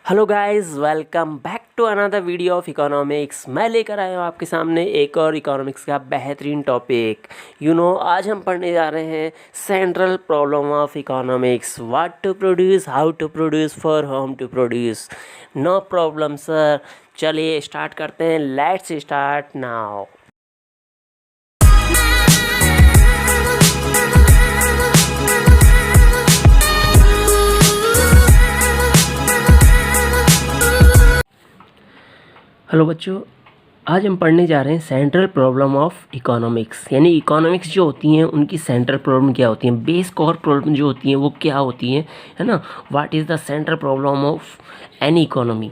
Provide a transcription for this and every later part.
Hello guys, welcome back to another video of economics. मैं लेकर आया हूँ आपके सामने एक और इकोनॉमिक्स का बेहतरीन टॉपिक। आज हम पढ़ने जा रहे हैं central problem of economics, what to produce, how to produce, for whom to produce. No problem sir. चलिए स्टार्ट करते हैं, लेट्स स्टार्ट नाउ। हेलो बच्चों, आज हम पढ़ने जा रहे हैं सेंट्रल प्रॉब्लम ऑफ इकोनॉमिक्स। यानी इकोनॉमिक्स जो होती हैं उनकी सेंट्रल प्रॉब्लम क्या होती हैं, बेस कोर प्रॉब्लम जो होती हैं वो क्या होती हैं, है ना। What is the central problem of any economy.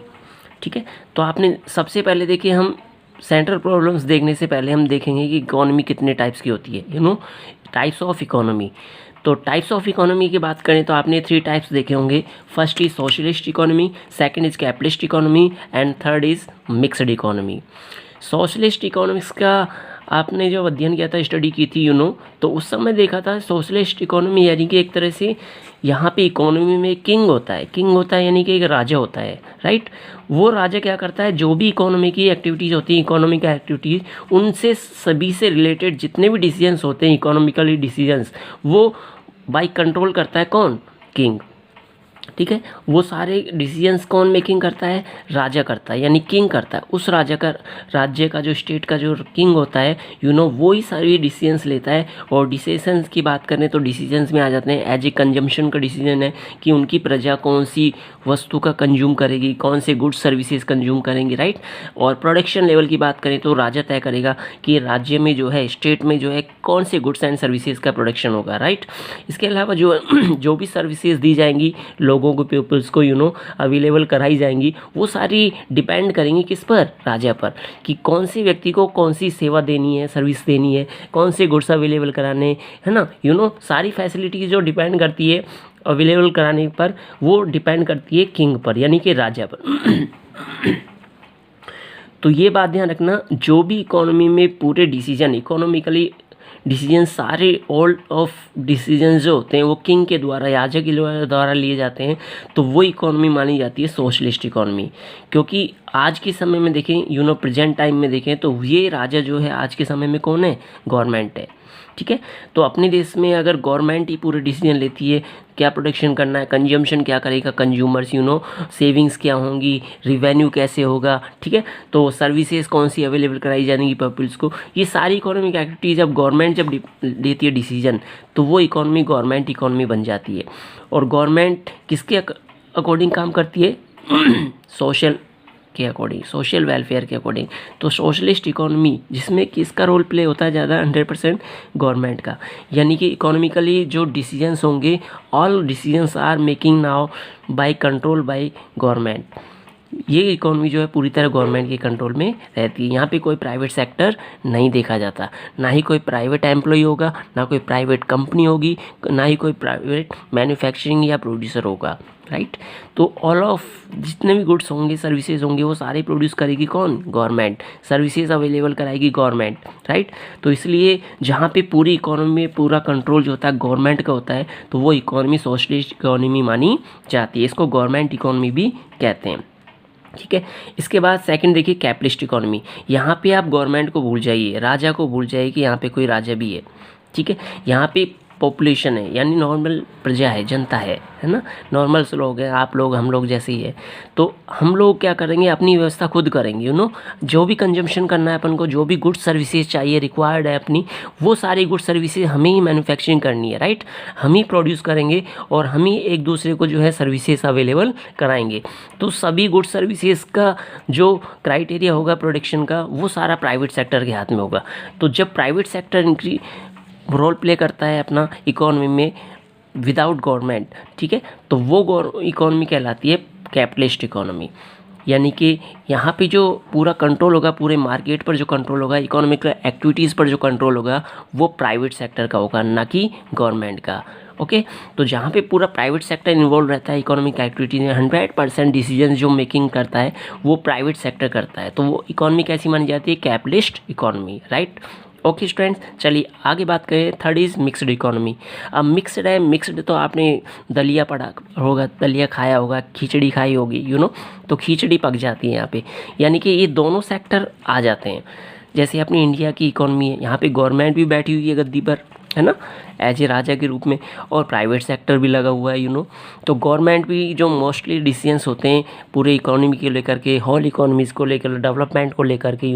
ठीक है, तो आपने सबसे पहले देखिए, हम सेंट्रल प्रॉब्लम्स देखने से पहले हम देखेंगे कि इकोनॉमी कितने टाइप्स की होती है, टाइप्स ऑफ इकोनॉमी। तो टाइप्स ऑफ इकोनॉमी की बात करें तो आपने 3 टाइप्स देखे होंगे। First is socialist economy, second is capitalist economy and third is mixed economy. Socialist economics का आपने जो अध्ययन किया था, स्टडी की थी, तो उस समय देखा था सोशलिस्ट इकोनॉमी यानी कि एक तरह से यहाँ पे इकोनॉमी में किंग होता है यानी कि एक राजा होता है, राइट। वो राजा क्या करता है, जो भी इकोनॉमी की एक्टिविटीज़ होती हैं, इकोनॉमिक एक्टिविटीज़, उनसे सभी से रिलेटेड जितने भी डिसीजंस होते हैं, इकोनॉमिकली डिसीजंस, वो बाई कंट्रोल करता है कौन, किंग। ठीक है, वो सारे डिसीजंस कौन मेकिंग करता है, राजा करता है, यानी किंग करता है। उस राज्य का जो स्टेट का जो किंग होता है, वो ही सारी डिसीजंस लेता है। और डिसीजंस की बात करें तो डिसीजंस में आ जाते हैं एज ए कंजम्पशन का डिसीजन है कि उनकी प्रजा कौन सी वस्तु का कंज्यूम करेगी, कौन से गुड्स सर्विसेज कंज्यूम करेंगे, राइट। और प्रोडक्शन लेवल की बात करें तो राजा तय करेगा कि राज्य में जो है, स्टेट में जो है, कौन से गुड्स एंड सर्विसेज का प्रोडक्शन होगा, राइट। इसके अलावा जो भी सर्विसेज दी जाएंगी लोगों को, पीपल्स को अवेलेबल कराई जाएंगी, वो सारी डिपेंड करेंगी किस पर, राजा पर, कि कौन से व्यक्ति को कौन सी सेवा देनी है, सर्विस देनी है, कौन से गुड्स अवेलेबल कराने, है ना। सारी फैसिलिटीज जो डिपेंड करती है अवेलेबल कराने पर, वो डिपेंड करती है किंग पर, यानी कि राजा पर। तो ये बात ध्यान रखना, जो भी इकोनॉमी में पूरे डिसीजन, इकोनॉमिकली डिसीजन, सारे ऑल ऑफ डिसीजन जो होते हैं वो किंग के द्वारा, राजा के द्वारा लिए जाते हैं, तो वो इकोनॉमी मानी जाती है सोशलिस्ट इकोनॉमी। क्योंकि आज के समय में देखें, प्रेजेंट टाइम में देखें, तो ये राजा जो है आज के समय में कौन है, गवर्नमेंट है। ठीक है, तो अपने देश में अगर गवर्नमेंट ही पूरे डिसीजन लेती है, क्या प्रोडक्शन करना है, कंजम्पशन क्या करेगा कंज्यूमर्स, सेविंग्स क्या होंगी, रिवेन्यू कैसे होगा, ठीक है, तो सर्विसेज कौन सी अवेलेबल कराई जाएंगी पीपल्स को, ये सारी इकोनॉमिक एक्टिविटीज जब गवर्नमेंट जब लेती है डिसीजन, तो वो इकोनॉमी गवर्नमेंट इकोनॉमी बन जाती है। और गवर्नमेंट किसके अकॉर्डिंग काम करती है, सोशल के अकॉर्डिंग, सोशल वेलफेयर के अकॉर्डिंग। तो सोशलिस्ट इकोनॉमी जिसमें किसका रोल प्ले होता है ज़्यादा, 100% गवर्नमेंट का। यानी कि इकोनॉमिकली जो डिसीजंस होंगे, all decisions are making now by control by government. ये इकोनॉमी जो है पूरी तरह गवर्नमेंट के कंट्रोल में रहती है। यहाँ पे कोई प्राइवेट सेक्टर नहीं देखा जाता, ना ही कोई प्राइवेट एम्प्लॉय होगा, ना कोई प्राइवेट कंपनी होगी, ना ही कोई प्राइवेट मैन्युफैक्चरिंग या प्रोड्यूसर होगा, राइट। तो ऑल ऑफ जितने भी गुड्स होंगे, सर्विसेज होंगे, वो सारे प्रोड्यूस करेगी कौन, गवर्नमेंट। सर्विसेज अवेलेबल कराएगी गवर्नमेंट, राइट। तो इसलिए जहाँ पे पूरी इकोनॉमी में पूरा कंट्रोल जो होता है गवर्नमेंट का होता है, तो वो इकोनॉमी सोशलिस्ट इकोनॉमी मानी जाती है। इसको गवर्नमेंट इकोनॉमी भी कहते हैं। ठीक है, इसके बाद सेकंड देखिए कैपिटलिस्ट इकोनॉमी। यहाँ पे आप गवर्नमेंट को भूल जाइए, राजा को भूल जाइए कि यहाँ पे कोई राजा भी है। ठीक है, यहाँ पे पॉपुलेशन है, यानी नॉर्मल प्रजा है, जनता है ना, नॉर्मल लोग हैं, आप लोग हम लोग जैसे ही है। तो हम लोग क्या करेंगे, अपनी व्यवस्था खुद करेंगे, जो भी कंजम्पशन करना है अपन को, जो भी गुड्स सर्विसेज चाहिए, रिक्वायर्ड है अपनी, वो सारी गुड्स सर्विसेज हमें ही मैन्युफैक्चरिंग करनी है, राइट। हम ही प्रोड्यूस करेंगे और हम ही एक दूसरे को जो है सर्विसेज अवेलेबल कराएंगे। तो सभी गुड्स सर्विसेज का जो क्राइटेरिया होगा प्रोडक्शन का, वो सारा प्राइवेट सेक्टर के हाथ में होगा। तो जब प्राइवेट सेक्टर रोल प्ले करता है अपना इकोनॉमी में विदाउट गवर्नमेंट, ठीक है, तो वो इकोनॉमी कहलाती है कैपिटलिस्ट इकोनॉमी। यानी कि यहाँ पे जो पूरा कंट्रोल होगा, पूरे मार्केट पर जो कंट्रोल होगा, इकोनॉमिक एक्टिविटीज़ पर जो कंट्रोल होगा, वो प्राइवेट सेक्टर का होगा, ना कि गवर्नमेंट का। ओके, तो जहाँ पे पूरा प्राइवेट सेक्टर इन्वॉल्व रहता है इकोनॉमिक एक्टिविटीज में, 100% डिसीजन जो मेकिंग करता है वो प्राइवेट सेक्टर करता है, तो वो इकोनॉमी कैसी मानी जाती है, capitalist economy, right. Okay students, चलिए आगे बात करें। Third is mixed economy. अब मिक्सड है, मिक्सड तो आपने दलिया पढ़ा होगा, दलिया खाया होगा, खिचड़ी खाई होगी, तो खिचड़ी पक जाती है यहाँ पे, यानी कि ये दोनों सेक्टर आ जाते हैं। जैसे अपनी इंडिया की इकोनॉमी है, यहाँ पे गवर्नमेंट भी बैठी हुई है गद्दी पर, है ना, एज ए राजा के रूप में, और प्राइवेट सेक्टर भी लगा हुआ है। तो गवर्नमेंट भी जो मोस्टली डिसीजंस होते हैं पूरे इकोनॉमी को लेकर के, होल इकोनॉमीज़ को लेकर, डेवलपमेंट को लेकर के,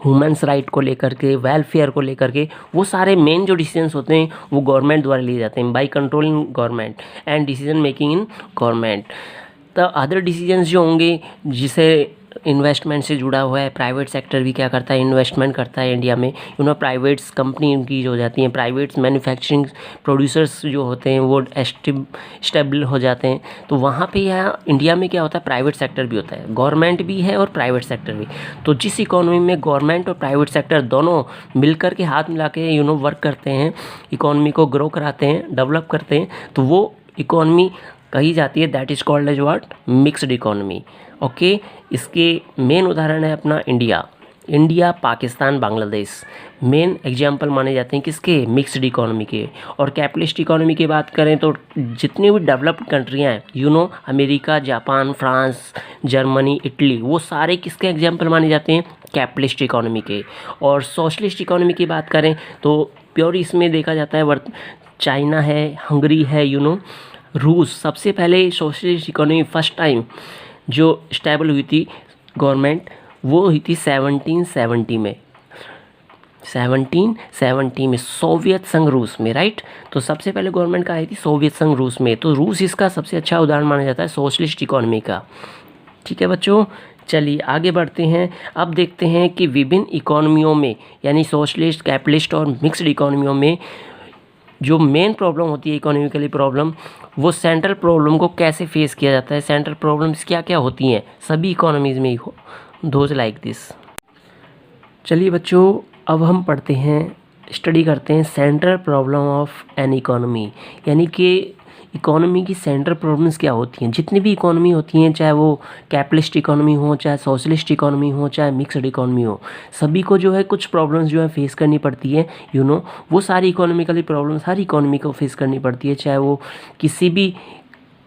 ह्यूमन्स राइट को लेकर के, वेलफेयर को लेकर के, वो सारे मेन जो डिसीजंस होते हैं वो गवर्नमेंट द्वारा लिए जाते हैं, by controlling government and decision making in government. तो अदर डिसीजंस जो होंगे जिसे इन्वेस्टमेंट से जुड़ा हुआ है, प्राइवेट सेक्टर भी क्या करता है, इन्वेस्टमेंट करता है इंडिया में। प्राइवेट्स कंपनी उनकी जो हो जाती हैं, प्राइवेट्स मैन्युफैक्चरिंग प्रोड्यूसर्स जो होते हैं वो स्टेबल हो जाते हैं। तो वहाँ पे यहाँ इंडिया में क्या होता है, प्राइवेट सेक्टर भी होता है, गवर्नमेंट भी है और प्राइवेट सेक्टर भी। तो जिस इकोनॉमी में गवर्नमेंट और प्राइवेट सेक्टर दोनों मिलकर के हाथ मिला के वर्क करते हैं, इकोनॉमी को ग्रो कराते हैं, डेवलप करते हैं, तो वो इकोनॉमी कही जाती है, that is called as what, mixed economy. Okay, इसके मेन उदाहरण है अपना India, Pakistan, Bangladesh main example माने जाते हैं किसके, मिक्स्ड इकोनॉमी के। और कैपिटलिस्ट इकोनॉमी की बात करें तो जितनी भी डेवलप्ड कंट्रियाँ हैं, America, Japan, France, Germany, Italy, वो सारे किसके एग्जाम्पल माने जाते हैं, कैपिटलिस्ट इकोनॉमी के। और सोशलिस्ट इकोनॉमी की बात करें तो प्योर इसमें देखा जाता है चाइना है, हंगरी है, रूस। सबसे पहले सोशलिस्ट इकोनॉमी फर्स्ट टाइम जो स्टेबल हुई थी गवर्नमेंट, वो हुई थी 1770 में, 1770 में सोवियत संघ रूस में, राइट। तो सबसे पहले गवर्नमेंट का आई थी सोवियत संघ रूस में। तो रूस इसका सबसे अच्छा उदाहरण माना जाता है सोशलिस्ट इकोनॉमी का। ठीक है बच्चों, चलिए आगे बढ़ते हैं। अब देखते हैं कि विभिन्न इकोनॉमियों में, यानी सोशलिस्ट, कैपिटलिस्ट और मिक्स्ड इकोनॉमियों में जो मेन प्रॉब्लम होती है, इकोनॉमिकली प्रॉब्लम, वो सेंट्रल प्रॉब्लम को कैसे फेस किया जाता है, सेंट्रल प्रॉब्लम्स क्या क्या होती हैं सभी इकोनॉमीज़ में, दोज लाइक दिस। चलिए बच्चों, अब हम पढ़ते हैं, स्टडी करते हैं central problem of an economy, यानी कि इकोनॉमी की सेंट्रल प्रॉब्लम्स क्या होती हैं। जितनी भी इकोनॉमी होती हैं, चाहे वो कैपिटलिस्ट इकोनॉमी हो, चाहे सोशलिस्ट इकोनॉमी हो, चाहे मिक्सड इकोनॉमी हो, सभी को जो है कुछ प्रॉब्लम्स जो है फेस करनी पड़ती है। वो सारी इकोनॉमिकली प्रॉब्लम्स हर इकोनॉमी को फेस करनी पड़ती है, चाहे वो किसी भी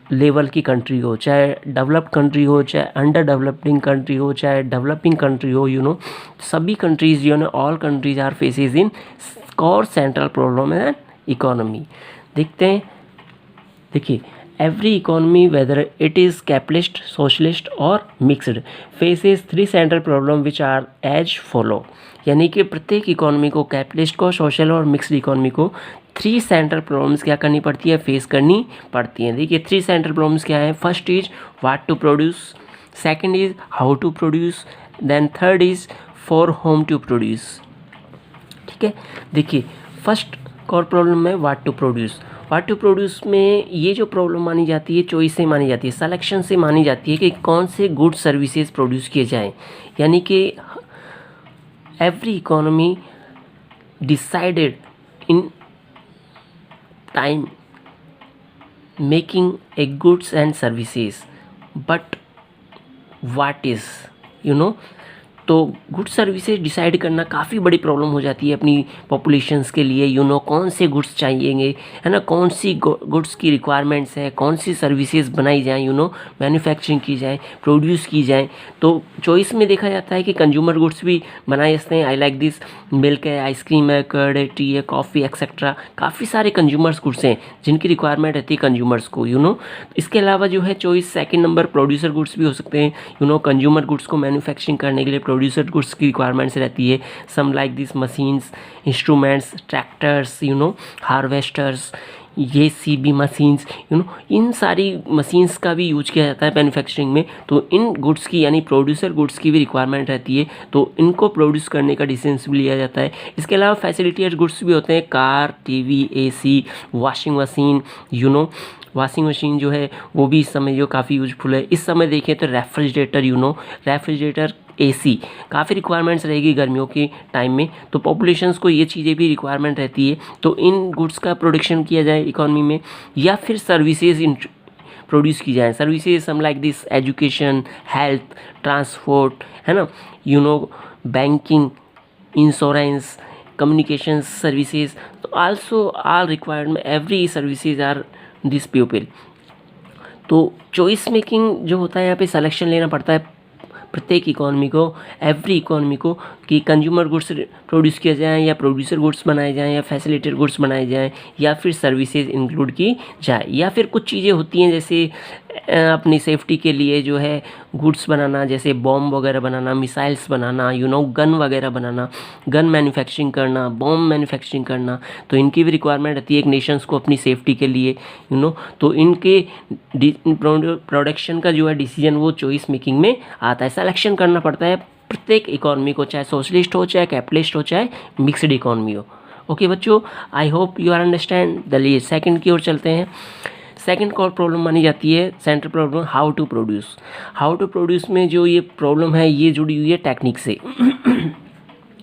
लेवल की कंट्री हो, चाहे डेवलप्ड कंट्री हो, चाहे अंडर डेवलपिंग कंट्री हो, चाहे डेवलपिंग कंट्री हो, सभी countries all countries are faces in core central problem and economy. देखते हैं, देखिए, every economy whether it is capitalist, socialist और mixed faces 3 central problem which are as follow. यानी कि प्रत्येक इकोनॉमी को, कैपिटलिस्ट को, सोशल और मिक्सड इकोनॉमी को 3 सेंट्रल प्रॉब्लम्स क्या करनी पड़ती है, फेस करनी पड़ती हैं। देखिए 3 सेंट्रल प्रॉब्लम्स क्या है। First is what to produce, second is how to produce, then third is for whom to produce. ठीक है, देखिए फर्स्ट कोर प्रॉब्लम है what to produce. What to produce में ये जो प्रॉब्लम मानी जाती है, चॉइस से मानी जाती है, सिलेक्शन से मानी जाती है कि कौन से गुड्स सर्विसेज प्रोड्यूस किए जाएं। यानी कि every economy decided in time making a goods and services, but what is तो गुड्स सर्विसेज डिसाइड करना काफ़ी बड़ी प्रॉब्लम हो जाती है अपनी पॉपुलेशंस के लिए। कौन से गुड्स चाहिएंगे, है ना, कौन सी गुड्स की रिक्वायरमेंट्स है, कौन सी सर्विसेज बनाई जाएँ, मैन्युफैक्चरिंग की जाए, प्रोड्यूस की जाए। तो चॉइस में देखा जाता है कि कंज्यूमर गुड्स भी बनाए जाते हैं। आई लाइक दिस, मिल्क है, आइसक्रीम है, कर्ड है, टी है, कॉफ़ी एक्सेट्रा, काफ़ी सारे कंज्यूमर्स गुड्स हैं जिनकी रिक्वायरमेंट रहती है कंज्यूमर्स को। इसके अलावा जो है choice second number producer goods भी हो सकते हैं। कंज्यूमर गुड्स को मैन्युफैक्चरिंग करने के लिए प्रोड्यूसर गुड्स की रिक्वायरमेंट्स रहती है। Some like this machines, instruments, tractors, harvesters, ये सीबी मशीन्स, इन सारी मशीन्स का भी यूज किया जाता है मैन्युफैक्चरिंग में। तो इन गुड्स की, यानी प्रोड्यूसर गुड्स की भी रिक्वायरमेंट रहती है, तो इनको प्रोड्यूस करने का डिसीजन भी लिया जाता है। इसके अलावा फैसिलिटी गुड्स भी होते हैं, car, TV, AC, washing machine, washing machine जो है वो भी इस समय जो काफ़ी यूजफुल है। इस समय देखें तो रेफ्रिजरेटर, रेफ्रिजरेटर, एसी काफ़ी रिक्वायरमेंट्स रहेगी गर्मियों के टाइम में। तो पॉपुलेशंस को ये चीज़ें भी रिक्वायरमेंट रहती है। तो इन गुड्स का प्रोडक्शन किया जाए इकोनॉमी में, या फिर सर्विसेज प्रोड्यूस की जाए। Services some like this education, health, transport, है ना, banking, insurance, communications services. So also all required, every services are this pupil. तो चॉइस मेकिंग जो होता है यहाँ पे सिलेक्शन लेना पड़ता है प्रत्येक इकोनॉमी को, एवरी इकोनॉमी को, कि कंज्यूमर गुड्स प्रोड्यूस किया जाए या प्रोड्यूसर गुड्स बनाए जाएँ या फैसिलिटेटर गुड्स बनाए जाएँ या फिर सर्विसेज इंक्लूड की जाए, या फिर कुछ चीज़ें होती हैं जैसे अपनी सेफ्टी के लिए जो है गुड्स बनाना, जैसे बॉम्ब वगैरह बनाना, मिसाइल्स बनाना, गन वगैरह बनाना, गन मैन्युफैक्चरिंग करना, बॉम्ब मैन्युफैक्चरिंग करना, तो इनकी भी रिक्वायरमेंट रहती है एक नेशंस को अपनी सेफ्टी के लिए, तो इनके प्रोडक्शन का जो है डिसीजन वो चॉइस मेकिंग में आता है। सिलेक्शन करना पड़ता है प्रत्येक इकोनॉमी को, चाहे सोशलिस्ट हो, चाहे कैपिटलिस्ट हो, चाहे मिक्सड इकोनॉमी हो। ओके बच्चों, I hope you are understand. चलिए सेकंड की ओर चलते हैं। सेकंड कॉर प्रॉब्लम मानी जाती है central problem, how to produce. How to produce में जो ये प्रॉब्लम है ये जुड़ी हुई है टेक्निक से।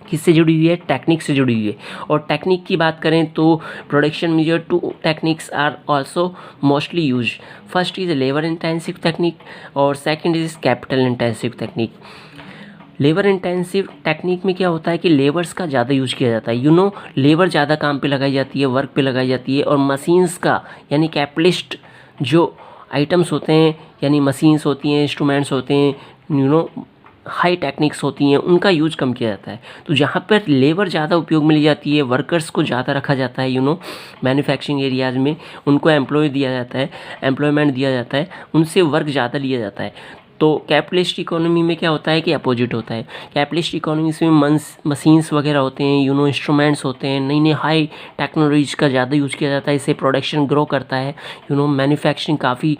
किससे जुड़ी हुई है? टेक्निक से जुड़ी हुई है। और टेक्निक की बात करें तो प्रोडक्शन में जो 2 techniques are also mostly use. First is labour intensive technique और second is capital intensive technique. Labour intensive technique में क्या होता है कि लेबर्स का ज़्यादा यूज किया जाता है, लेबर ज़्यादा काम पे लगाई जाती है, वर्क पे लगाई जाती है, और मशीन्स का यानी कैपिटलिस्ट जो आइटम्स होते हैं यानी मशीन्स होती हैं, इंस्ट्रूमेंट्स होते हैं, हाई टेक्निक्स होती हैं, उनका यूज कम किया जाता है। तो जहाँ पर लेबर ज़्यादा उपयोग में ली जाती है, वर्कर्स को ज़्यादा रखा जाता है, मैन्युफैक्चरिंग एरियाज़ में उनको एम्प्लॉयमेंट दिया जाता है, उनसे वर्क ज़्यादा लिया जाता है। तो कैपिटलिस्ट इकोनॉमी में क्या होता है कि अपोजिट होता है। कैपिटलिस्ट इकोनॉमीज में मशीन्स वगैरह होते हैं, इंस्ट्रूमेंट्स होते हैं, नई नई हाई टेक्नोलॉजीज का ज़्यादा यूज किया जाता है, इससे प्रोडक्शन ग्रो करता है, मैन्युफैक्चरिंग काफ़ी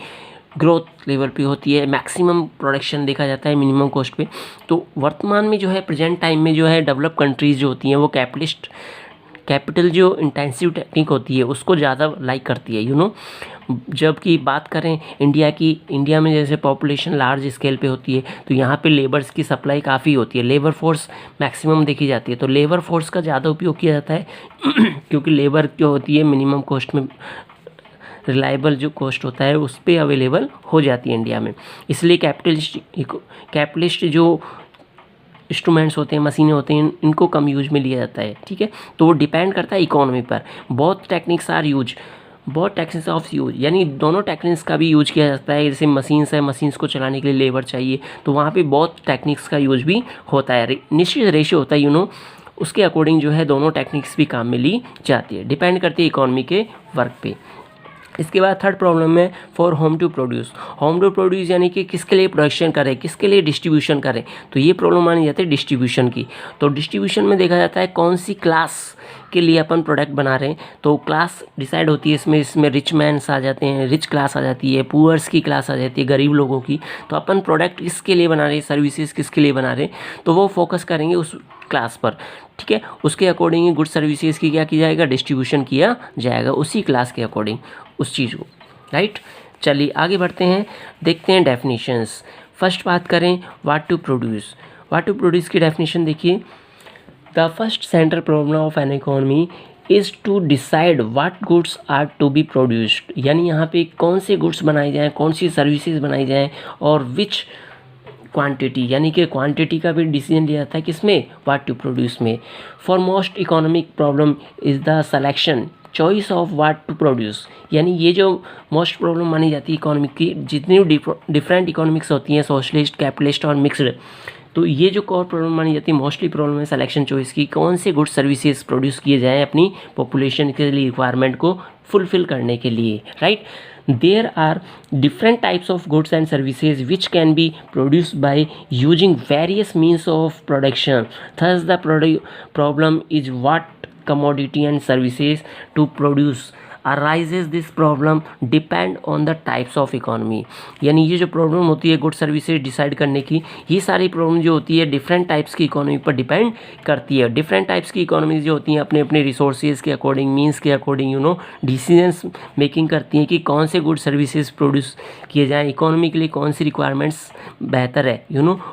ग्रोथ लेवल पे होती है, मैक्सिमम प्रोडक्शन देखा जाता है मिनिमम कॉस्ट पे। तो वर्तमान में जो है प्रेजेंट टाइम में जो है डेवलप कंट्रीज़ जो होती हैं वो कैपिटल जो इंटेंसिव टेक्निक होती है उसको ज़्यादा लाइक करती है, जबकि बात करें इंडिया में जैसे पॉपुलेशन लार्ज स्केल पे होती है तो यहाँ पे लेबर्स की सप्लाई काफ़ी होती है, लेबर फोर्स मैक्सिमम देखी जाती है, तो लेबर फोर्स का ज़्यादा उपयोग किया जाता है क्योंकि लेबर जो होती है मिनिमम कॉस्ट में, रिलायबल जो कॉस्ट होता है उस पर अवेलेबल हो जाती है इंडिया में। इसलिए कैपिटलिस्ट जो इंस्ट्रूमेंट्स होते हैं, मशीनें होते हैं, इनको कम यूज में लिया जाता है, ठीक है। तो वो डिपेंड करता है इकोनॉमी पर। बहुत टेक्निक्स ऑफ यूज, यानी दोनों टेक्निक्स का भी यूज किया जाता है। जैसे मशीन्स है, मशीन्स को चलाने के लिए लेबर चाहिए, तो वहाँ पे बहुत टेक्निक्स का यूज भी होता है, निश्चित रेशियो होता है, उसके अकॉर्डिंग जो है दोनों टेक्निक्स भी काम में ली जाती है, डिपेंड करती है इकोनॉमी के वर्क पे। इसके बाद थर्ड प्रॉब्लम है फॉर होम टू प्रोड्यूस यानी कि किसके लिए प्रोडक्शन करें, किसके लिए डिस्ट्रीब्यूशन करें, तो ये प्रॉब्लम मानी जाती है डिस्ट्रीब्यूशन की। तो डिस्ट्रीब्यूशन में देखा जाता है कौन सी क्लास के लिए अपन प्रोडक्ट बना रहे हैं, तो क्लास डिसाइड होती है इसमें रिच मैन्स आ जाते हैं, रिच क्लास आ जाती है, पुअर्स की क्लास आ जाती है, गरीब लोगों की। तो अपन प्रोडक्ट किसके लिए बना रहे हैं, सर्विसेज किसके लिए बना रहे हैं, तो वो फोकस करेंगे उस क्लास पर, ठीक है। उसके अकॉर्डिंग गुड सर्विसेज की क्या किया जाएगा, डिस्ट्रीब्यूशन किया जाएगा उसी क्लास के अकॉर्डिंग उस चीज़ को, राइट। चलिए आगे बढ़ते हैं, देखते हैं डेफिनेशंस। फर्स्ट बात करें व्हाट टू प्रोड्यूस की डेफिनेशन देखिए। The first central problem of an economy is to decide what goods are to be produced, यानी यहाँ पे कौन से गुड्स बनाए जाएँ, कौन सी सर्विसेज बनाई जाएँ और विच क्वांटिटी, यानी कि क्वांटिटी का भी डिसीजन लिया जाता है किसमें, व्हाट टू प्रोड्यूस में। Foremost economic problem is the selection choice of what to produce, यानी ये जो मोस्ट प्रॉब्लम मानी जाती है इकोनॉमिक की, जितनी डिफरेंट इकोनॉमिक्स होती हैं, सोशलिस्ट, कैपिटलिस्ट और मिक्सड, तो ये जो कोर प्रॉब्लम मानी जाती है मोस्टली प्रॉब्लम है सिलेक्शन चॉइस की, कौन से गुड सर्विसेज प्रोड्यूस किए जाएँ अपनी पॉपुलेशन के लिए रिक्वायरमेंट को फुलफिल करने के लिए, right. There are different types of goods and services which can be produced by using various means of production. Thus, the problem is what commodity and services to produce. Arises this problem depend on the types of economy, यानी ये जो problem होती है good services decide करने की, ये सारी problem जो होती है डिफरेंट टाइप्स की इकोनॉमी पर डिपेंड करती है। डिफरेंट टाइप्स की इकोनॉमीज जो होती हैं अपने अपने रिसोर्सेज के अकॉर्डिंग, मीन्स के अकॉर्डिंग डिसीजंस मेकिंग करती हैं कि कौन से गुड सर्विसेज प्रोड्यूस किए जाएँ, इकोनॉमी के लिए कौन सी रिक्वायरमेंट्स बेहतर है,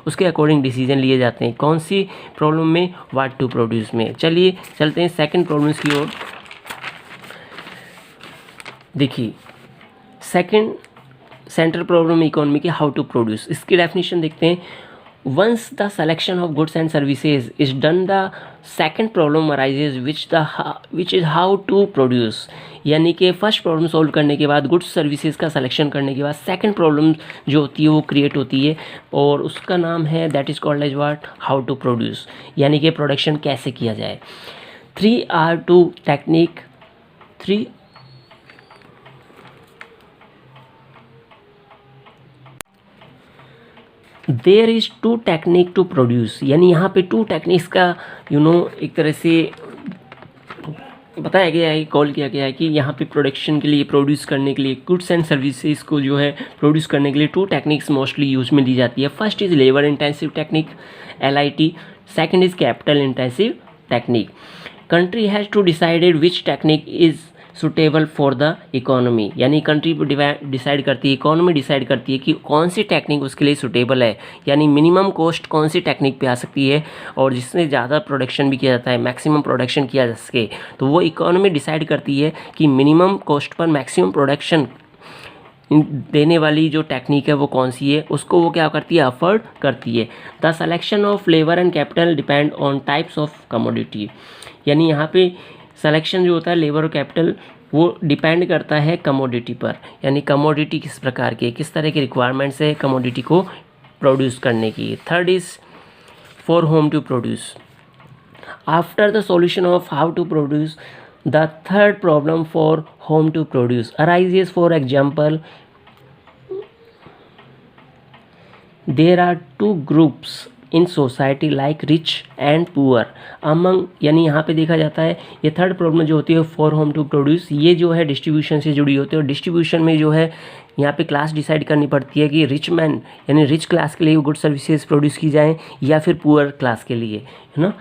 उसके अकॉर्डिंग डिसीजन लिए जाते हैं कौन सी प्रॉब्लम में, व्हाट टू प्रोड्यूस में। चलिए चलते हैं सेकेंड प्रॉब्लम्स की ओर। देखिए सेकंड सेंट्रल प्रॉब्लम इकोनॉमी की हाउ टू प्रोड्यूस, इसकी डेफिनेशन देखते हैं। Once the selection of goods and services is done, the second problem arises which is how to produce. यानी कि फर्स्ट प्रॉब्लम सॉल्व करने के बाद, गुड्स सर्विसेज का सिलेक्शन करने के बाद सेकंड प्रॉब्लम जो होती है वो क्रिएट होती है, और उसका नाम है that is called as what, how to produce, यानी कि प्रोडक्शन कैसे किया जाए. 3R2 technique. There is 2 technique to produce, यानी यहाँ पे 2 टेक्निक्स का एक तरह से बताया गया है, कॉल किया गया है कि यहाँ पे प्रोडक्शन के लिए, प्रोड्यूस करने के लिए, गुड्स एंड सर्विसेज को जो है प्रोड्यूस करने के लिए 2 टेक्निक्स मोस्टली यूज में ली जाती है. First is labour intensive technique, LIT. Second is capital intensive technique. Country has to decided which technique is suitable for the economy, यानी कंट्री डिसाइड करती है, इकोनॉमी डिसाइड करती है कि कौन सी टेक्निक उसके लिए सुटेबल है, यानी मिनिमम कॉस्ट कौन सी टेक्निक पे आ सकती है और जिससे ज़्यादा प्रोडक्शन भी किया जाता है, मैक्सिमम प्रोडक्शन किया जा सके. तो वो इकोनॉमी डिसाइड करती है कि minimum cost per maximum production देने वाली जो टेक्निक है वो कौन सी है, उसको वो क्या करती है, अफोर्ड करती है. The selection of labour and capital depend on types of commodity, यानी यहाँ पे सिलेक्शन जो होता है लेबर और कैपिटल वो डिपेंड करता है कमोडिटी पर, यानी कमोडिटी किस प्रकार की, किस तरह की रिक्वायरमेंट्स है कमोडिटी को प्रोड्यूस करने की. Third is for whom to produce. After the solution of how to produce, the third problem for whom to produce arises. For example, there are 2 groups in society like rich and poor among, यानी यहाँ पे देखा जाता है ये third problem जो होती है फॉर होम टू प्रोड्यूस, ये जो है डिस्ट्रीब्यूशन से जुड़ी होती है, और डिस्ट्रीब्यूशन में जो है यहाँ पे क्लास डिसाइड करनी पड़ती है कि रिच मैन यानी रिच क्लास के लिए गुड सर्विसेज प्रोड्यूस की जाएँ या फिर पुअर क्लास के लिए, है ना.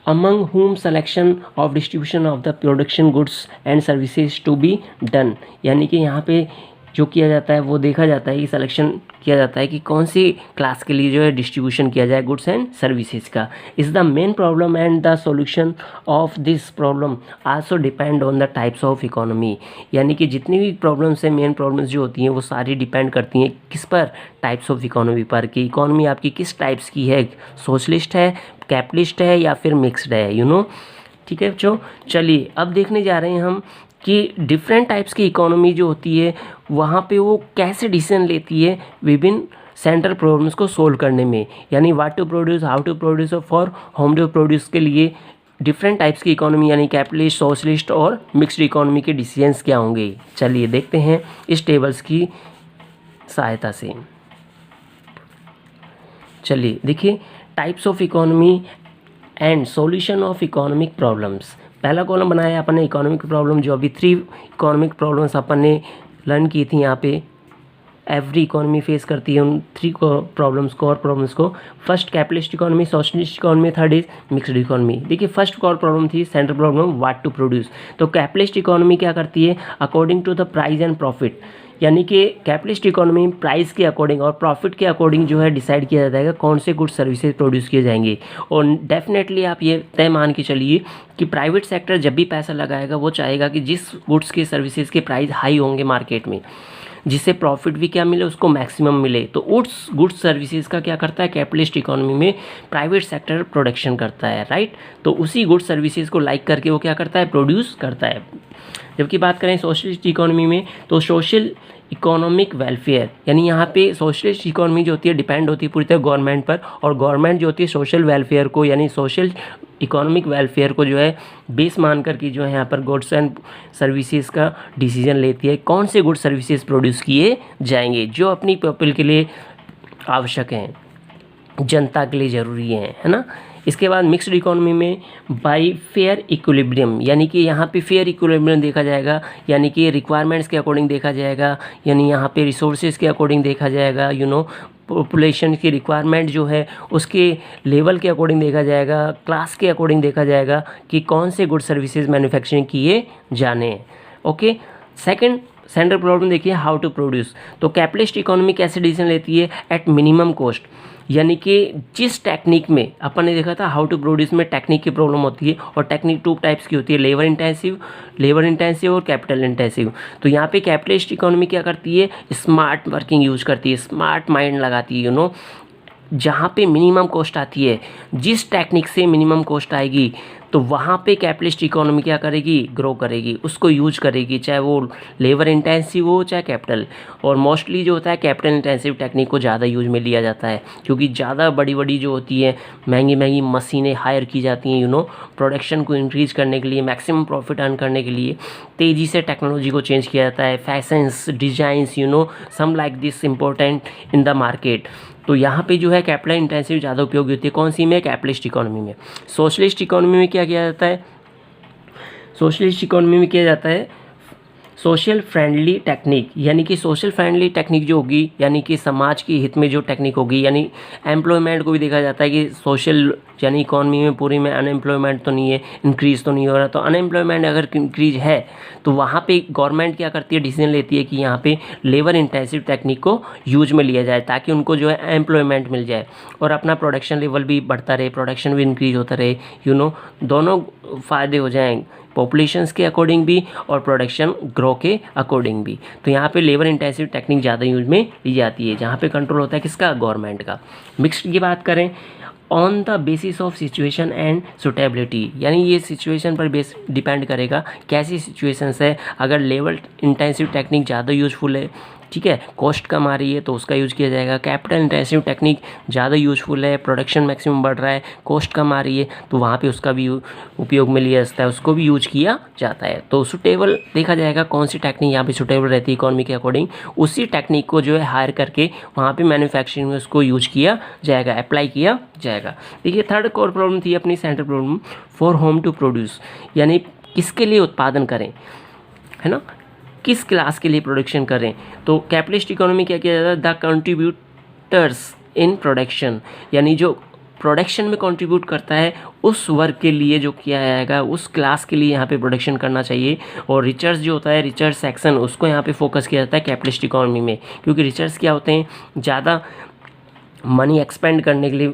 among whom selection of distribution of the production goods and services to be done, यानी कि यहाँ पे जो किया जाता है वो देखा जाता है कि सिलेक्शन किया जाता है कि कौन सी क्लास के लिए जो है डिस्ट्रीब्यूशन किया जाए गुड्स एंड सर्विसेज का. Is the main problem and the solution of this problem also depend on the types of economy, यानी कि जितनी भी प्रॉब्लम्स हैं, मेन प्रॉब्लम्स जो होती हैं वो सारी डिपेंड करती हैं किस पर, टाइप्स ऑफ इकोनॉमी पर, कि इकोनॉमी आपकी किस टाइप्स की है, सोशलिस्ट है, कैपिटलिस्ट है या फिर मिक्स्ड है. ठीक है बच्चों, चलिए अब देखने जा रहे हैं हम कि डिफरेंट टाइप्स की इकोनॉमी जो होती है वहाँ पे वो कैसे डिसीजन लेती है विभिन्न सेंट्रल प्रॉब्लम्स को सोल्व करने में, यानी what to produce, how to produce और फॉर होम टू प्रोड्यूस के लिए डिफरेंट टाइप्स की इकोनॉमी यानी कैपिटलिस्ट, सोशलिस्ट और मिक्स्ड इकोनॉमी के डिसीजंस क्या होंगे. चलिए देखते हैं इस टेबल्स की सहायता से. चलिए देखिए, types of economy and solution of economic problems. पहला कॉलम बनाया है अपन ने इकोनॉमिक प्रॉब्लम, जो अभी 3 इकोनॉमिक प्रॉब्लम्स अपन ने लर्न की थी. यहाँ पे एवरी इकोनॉमी फेस करती है उन 3 प्रॉब्लम्स को और प्रॉब्लम्स को. First capitalist economy, socialist economy, third is mixed economy. देखिए फर्स्ट कॉल प्रॉब्लम थी central problem what to produce. तो कैपिटलिस्ट इकोनॉमी क्या करती है, according to the price and profit, यानी कि कैपिटलिस्ट इकोनॉमी प्राइस के अकॉर्डिंग और प्रॉफिट के अकॉर्डिंग जो है डिसाइड किया जाता है कौन से गुड्स सर्विसेज प्रोड्यूस किए जाएंगे. और डेफिनेटली आप ये तय मान के चलिए कि प्राइवेट सेक्टर जब भी पैसा लगाएगा वो चाहेगा कि जिस गुड्स के सर्विसेज के प्राइस हाई होंगे मार्केट में, जिससे प्रॉफिट भी क्या मिले, उसको मैक्सिमम मिले. तो उस गुड्स सर्विसेज का क्या करता है कैपिटलिस्ट इकोनॉमी में प्राइवेट सेक्टर प्रोडक्शन करता है, राइट. तो उसी गुड्स सर्विसेज को लाइक करके वो क्या करता है, प्रोड्यूस करता है. जबकि बात करें सोशलिस्ट इकोनॉमी में, तो सोशल इकोनॉमिक वेलफेयर, यानी यहाँ पे सोशलिस्ट इकोनॉमी जो होती है डिपेंड होती है पूरी तरह गवर्नमेंट पर, और गवर्नमेंट जो होती है सोशल वेलफेयर को यानी सोशल इकोनॉमिक वेलफेयर को जो है बेस मान करके जो है यहाँ पर गुड्स एंड सर्विसेज का डिसीजन लेती है कौन से गुड्स सर्विसेज प्रोड्यूस किए जाएंगे जो अपनी पीपल के लिए आवश्यक हैं, जनता के लिए ज़रूरी हैं, है ना. इसके बाद मिक्स्ड इकोनॉमी में बाय फेयर इक्विलिब्रियम, यानी कि यहाँ पे फेयर इक्विलिब्रियम देखा जाएगा, यानी कि रिक्वायरमेंट्स के अकॉर्डिंग देखा जाएगा, यानी यहाँ पे रिसोर्सेज के अकॉर्डिंग देखा जाएगा, पॉपुलेशन की रिक्वायरमेंट जो है उसके लेवल के अकॉर्डिंग देखा जाएगा, क्लास के अकॉर्डिंग देखा जाएगा कि कौन से गुड सर्विसेज मैन्युफैक्चरिंग किए जाने हैं. ओके. सेकंड सेंट्रल प्रॉब्लम देखिए हाउ टू प्रोड्यूस. तो कैपिटलिस्ट इकोनॉमी कैसे डिसीजन लेती है, एट मिनिमम कॉस्ट, यानी कि जिस टेक्निक में अपन ने देखा था हाउ टू प्रोड्यूस में टेक्निक की प्रॉब्लम होती है, और टेक्निक 2 टाइप्स की होती है, लेबर इंटेंसिव और कैपिटल इंटेंसिव. तो यहाँ पे कैपिटलिस्ट इकोनॉमी क्या करती है, स्मार्ट वर्किंग यूज करती है, स्मार्ट माइंड लगाती है, जहाँ पे मिनिमम कॉस्ट आती है, जिस टेक्निक से मिनिमम कॉस्ट आएगी तो वहाँ पे कैपिटलिस्ट इकोनॉमी क्या करेगी, ग्रो करेगी, उसको यूज करेगी, चाहे वो लेबर इंटेंसिव हो चाहे कैपिटल। और मोस्टली जो होता है कैपिटल इंटेंसिव टेक्निक को ज़्यादा यूज में लिया जाता है, क्योंकि ज़्यादा बड़ी बड़ी जो होती है महंगी महंगी मशीनें हायर की जाती हैं प्रोडक्शन को इंक्रीज करने के लिए, मैक्सिमम प्रॉफिट अर्न करने के लिए तेज़ी से टेक्नोलॉजी को चेंज किया जाता है, fashions designs some like this important in the market. तो यहाँ पे जो है कैपिटल इंटेंसिव ज़्यादा उपयोगी होती है, कौन सी में, कैपिटलिस्ट इकोनॉमी में। सोशलिस्ट इकोनॉमी में क्या किया जाता है, सोशलिस्ट इकोनॉमी में किया जाता है सोशल फ्रेंडली टेक्निक, यानी कि सोशल फ्रेंडली टेक्निक जो होगी, यानी कि समाज के हित में जो टेक्निक होगी, यानी एम्प्लॉयमेंट को भी देखा जाता है कि सोशल, यानी इकोनॉमी में पूरी में अनएम्प्लॉयमेंट तो नहीं है, इंक्रीज़ तो नहीं हो रहा, तो अनएम्प्लॉयमेंट अगर इंक्रीज है तो वहाँ पे गवर्नमेंट क्या करती है, डिसीजन लेती है कि यहाँ पे लेबर इंटेंसिव टेक्निक को यूज में लिया जाए, ताकि उनको जो है एम्प्लॉयमेंट मिल जाए और अपना प्रोडक्शन लेवल भी बढ़ता रहे, प्रोडक्शन भी इंक्रीज होता रहे, दोनों फ़ायदे हो जाएंगे, पॉपुलेशंस के अकॉर्डिंग भी और प्रोडक्शन ग्रो के अकॉर्डिंग भी। तो यहाँ पे लेबर इंटेंसिव टेक्निक ज़्यादा यूज में ली जाती है, जहाँ पे कंट्रोल होता है किसका, गवर्नमेंट का। मिक्स्ड की बात करें, on the basis of situation and suitability, यानी ये सिचुएशन पर बेस डिपेंड करेगा कैसी सिचुएशंस है। अगर लेबर इंटेंसिव टेक्निक ज़्यादा यूजफुल है, ठीक है, कॉस्ट कम आ रही है तो उसका यूज़ किया जाएगा। कैपिटल इंटेंसिव टेक्निक ज़्यादा यूजफुल है, प्रोडक्शन मैक्सिमम बढ़ रहा है, कॉस्ट कम आ रही है, तो वहाँ पे उसका भी उपयोग में लिया जाता है, उसको भी यूज किया जाता है। तो सुटेबल देखा जाएगा कौन सी टेक्निक यहाँ पे सुटेबल रहती है इकोनॉमी के अकॉर्डिंग, उसी टेक्निक को जो है हायर करके वहाँ पे मैन्युफैक्चरिंग में उसको यूज किया जाएगा, अप्लाई किया जाएगा। देखिए थर्ड कोर प्रॉब्लम थी अपनी central problem, for whom to produce, यानी किसके लिए उत्पादन करें, है ना, किस क्लास के लिए प्रोडक्शन करें। तो कैपिटलिस्ट इकोनॉमी क्या किया जाता है, द कंट्रीब्यूटर्स इन प्रोडक्शन, यानी जो प्रोडक्शन में कंट्रीब्यूट करता है उस वर्ग के लिए जो किया जाएगा, उस क्लास के लिए यहाँ पे प्रोडक्शन करना चाहिए। और रिचर्स जो होता है, रिचर्स सेक्शन, उसको यहाँ पे फोकस किया जाता है कैपिटलिस्ट इकोनॉमी में, क्योंकि रिचर्स क्या होते हैं, ज़्यादा मनी एक्सपेंड करने के लिए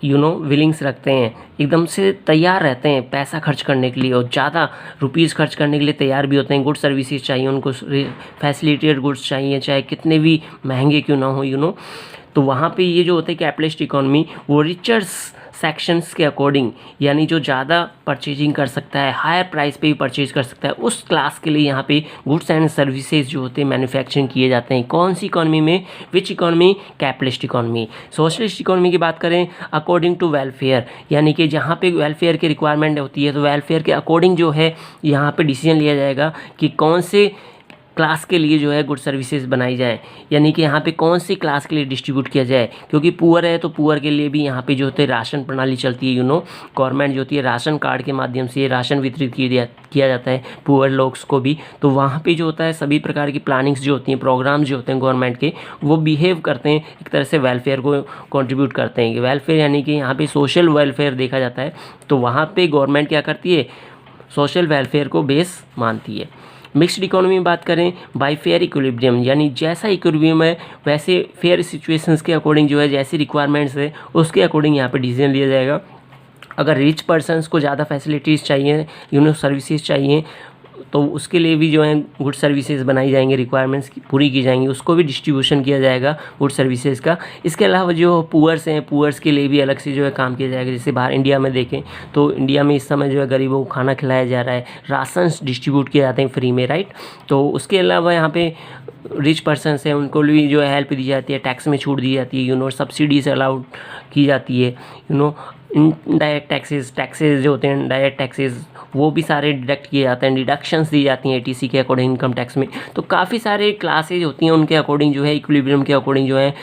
विलिंग्स रखते हैं, एकदम से तैयार रहते हैं पैसा खर्च करने के लिए, और ज़्यादा रुपीज़ खर्च करने के लिए तैयार भी होते हैं। गुड सर्विसेज चाहिए उनको, फैसिलिटेड गुड्स चाहिए, चाहे कितने भी महंगे क्यों ना हो तो वहाँ पे ये जो होता है कैपिटलिस्ट इकोनॉमी, वो रिचर्स सेक्शंस के अकॉर्डिंग, यानी जो ज़्यादा परचेजिंग कर सकता है, हायर प्राइस पे भी परचेज कर सकता है, उस क्लास के लिए यहाँ पे गुड्स एंड सर्विसेज जो होते हैं मैन्युफैक्चरिंग किए जाते हैं। कौन सी इकोनॉमी में, which economy, capitalist economy. Socialist economy की बात करें, अकॉर्डिंग टू वेलफेयर, यानी कि जहाँ पे वेलफेयर की रिक्वायरमेंट होती है तो वेलफेयर के अकॉर्डिंग जो है यहाँ पे डिसीजन लिया जाएगा कि कौन से क्लास के लिए जो है गुड सर्विसेज बनाई जाए, यानी कि यहाँ पे कौन सी क्लास के लिए डिस्ट्रीब्यूट किया जाए। क्योंकि पुअर है तो पुअर के लिए भी यहाँ पे जो होते हैं राशन प्रणाली चलती है, गवर्नमेंट जो होती है राशन कार्ड के माध्यम से राशन वितरित किया जाता है पुअर लोग्स को भी। तो वहाँ पे जो होता है सभी प्रकार की प्लानिंग्स जो होती हैं, प्रोग्राम जो होते हैं गवर्नमेंट के, वो बिहेव करते हैं एक तरह से वेलफेयर को कॉन्ट्रीब्यूट करते हैं। वेलफेयर यानी कि यहाँ पे सोशल वेलफेयर देखा जाता है, तो वहाँ पे गवर्नमेंट क्या करती है, सोशल वेलफेयर को बेस मानती है। मिक्स्ड इकोनॉमी में बात करें, बाय फेयर इक्विलिब्रियम, यानी जैसा इक्विलिब्रियम है वैसे फेयर सिचुएशंस के अकॉर्डिंग जो है, जैसी रिक्वायरमेंट्स है उसके अकॉर्डिंग यहाँ पे डिसीजन लिया जाएगा। अगर रिच पर्सन्स को ज़्यादा फैसिलिटीज़ चाहिए, सर्विसेज चाहिए, तो उसके लिए भी जो है गुड सर्विसेज बनाई जाएंगी, रिक्वायरमेंट्स पूरी की जाएंगी, उसको भी डिस्ट्रीब्यूशन किया जाएगा गुड सर्विसेज का। इसके अलावा जो पुअर्स हैं, पुअर्स के लिए भी अलग से जो है काम किया जाएगा। जैसे बाहर इंडिया में देखें तो इंडिया में इस समय जो है गरीबों को खाना खिलाया जा रहा है, राशंस डिस्ट्रीब्यूट किए जाते हैं फ्री में, राइट। तो उसके अलावा यहाँ पे रिच पर्सन्स हैं उनको भी जो है हेल्प दी जाती है, टैक्स में छूट दी जाती है, सब्सिडीज अलाउड की जाती है, इनडायरेक्ट टैक्सेस जो होते हैं, डायरेक्ट टैक्सेस वो भी सारे डिडक्ट किए जाते हैं, डिडक्शंस दी जाती हैं एटीसी के अकॉर्डिंग इनकम टैक्स में। तो काफ़ी सारे क्लासेज होती हैं, उनके अकॉर्डिंग जो है इक्विलिब्रियम के अकॉर्डिंग जो है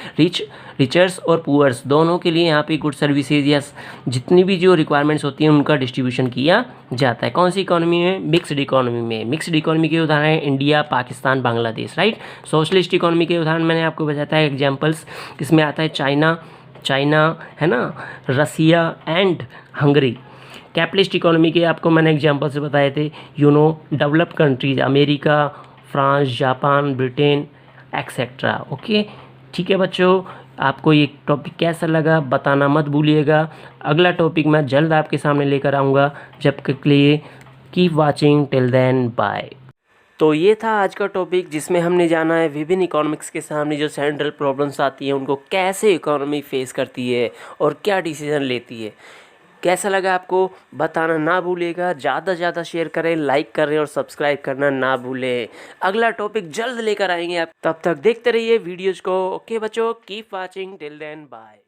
रिचर्स और पुअर्स दोनों के लिए यहाँ पे गुड सर्विसेज या जितनी भी जो रिक्वायरमेंट्स होती हैं उनका डिस्ट्रीब्यूशन किया जाता है। कौन सी इकोनॉमी में, मिक्स्ड इकोनॉमी में। मिक्स्ड इकोनॉमी के उदाहरण हैं India, Pakistan, Bangladesh, right. Socialist economy के उदाहरण मैंने आपको बताया है एग्जाम्पल्स, इसमें आता है चाइना है ना, Russia and Hungary. Capitalist economy के आपको मैंने एग्जांपल से बताए थे, developed countries, America, France, Japan, Britain etcetera. Okay, ठीक है बच्चों, आपको ये टॉपिक कैसा लगा बताना मत भूलिएगा। अगला टॉपिक मैं जल्द आपके सामने लेकर आऊँगा। जब तक के लिए keep watching, till then bye. तो ये था आज का टॉपिक, जिसमें हमने जाना है विभिन्न इकोनॉमिक्स के सामने जो सेंट्रल प्रॉब्लम्स आती हैं उनको कैसे इकोनॉमी फेस करती है और क्या डिसीजन लेती है। कैसा लगा आपको बताना ना भूलिएगा, ज़्यादा से ज़्यादा शेयर करें, लाइक करें और सब्सक्राइब करना ना भूलें। अगला टॉपिक जल्द लेकर आएंगे आप, तब तक देखते रहिए वीडियोज़ को। ओके बच्चों, keep watching, till then bye.